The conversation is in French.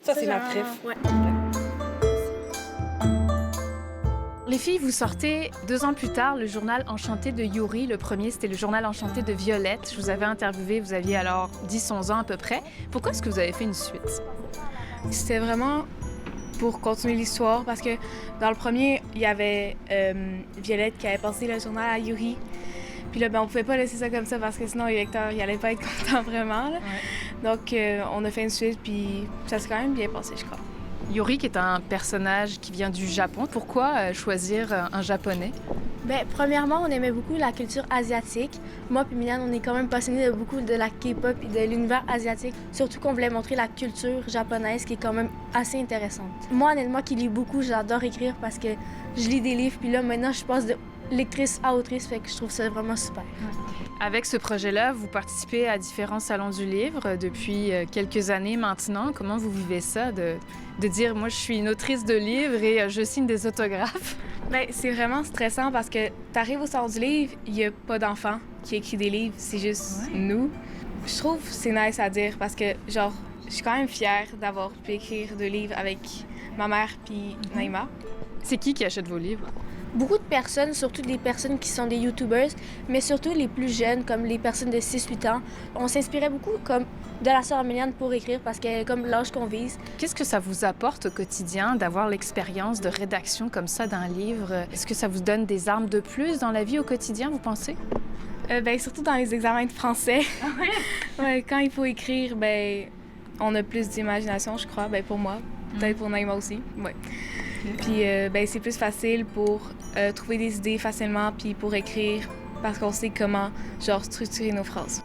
Ça, c'est ma préf. Ouais. Les filles, vous sortez 2 ans plus tard le journal Enchanté de Yuri. Le premier, c'était le journal Enchanté de Violette. Je vous avais interviewé, vous aviez alors 10-11 ans à peu près. Pourquoi est-ce que vous avez fait une suite? C'était vraiment pour continuer l'histoire parce que dans le premier, il y avait Violette qui avait passé le journal à Yuri. Puis là, on pouvait pas laisser ça comme ça parce que sinon, les lecteurs, ils allaient pas être contents vraiment. Là. Ouais. Donc, on a fait une suite, puis ça s'est quand même bien passé, je crois. Yuri, qui est un personnage qui vient du Japon. Pourquoi choisir un japonais? Premièrement, on aimait beaucoup la culture asiatique. Moi et Milan, on est quand même passionnés de beaucoup de la K-pop et de l'univers asiatique. Surtout qu'on voulait montrer la culture japonaise qui est quand même assez intéressante. Moi, honnêtement, qui lis beaucoup, j'adore écrire parce que je lis des livres. Puis là, maintenant, je passe de lectrice à autrice, fait que je trouve ça vraiment super. Avec ce projet-là, vous participez à différents salons du livre depuis quelques années maintenant. Comment vous vivez ça, de dire, moi, je suis une autrice de livres et je signe des autographes? C'est vraiment stressant parce que t'arrives au salon du livre, il n'y a pas d'enfants qui écrit des livres, c'est juste nous. Je trouve que c'est nice à dire parce que, genre, je suis quand même fière d'avoir pu écrire 2 livres avec ma mère puis Naïma. C'est qui achète vos livres? Beaucoup de personnes, surtout des personnes qui sont des YouTubers, mais surtout les plus jeunes, comme les personnes de 6-8 ans. On s'inspirait beaucoup comme de la sœur Améliane pour écrire parce qu'elle est comme l'âge qu'on vise. Qu'est-ce que ça vous apporte au quotidien d'avoir l'expérience de rédaction comme ça d'un livre? Est-ce que ça vous donne des armes de plus dans la vie au quotidien, vous pensez? Surtout dans les examens de français. Ouais, quand il faut écrire, on a plus d'imagination, je crois, pour moi. Peut-être pour Naïma aussi. Ouais. Puis c'est plus facile pour trouver des idées facilement puis pour écrire parce qu'on sait comment structurer nos phrases.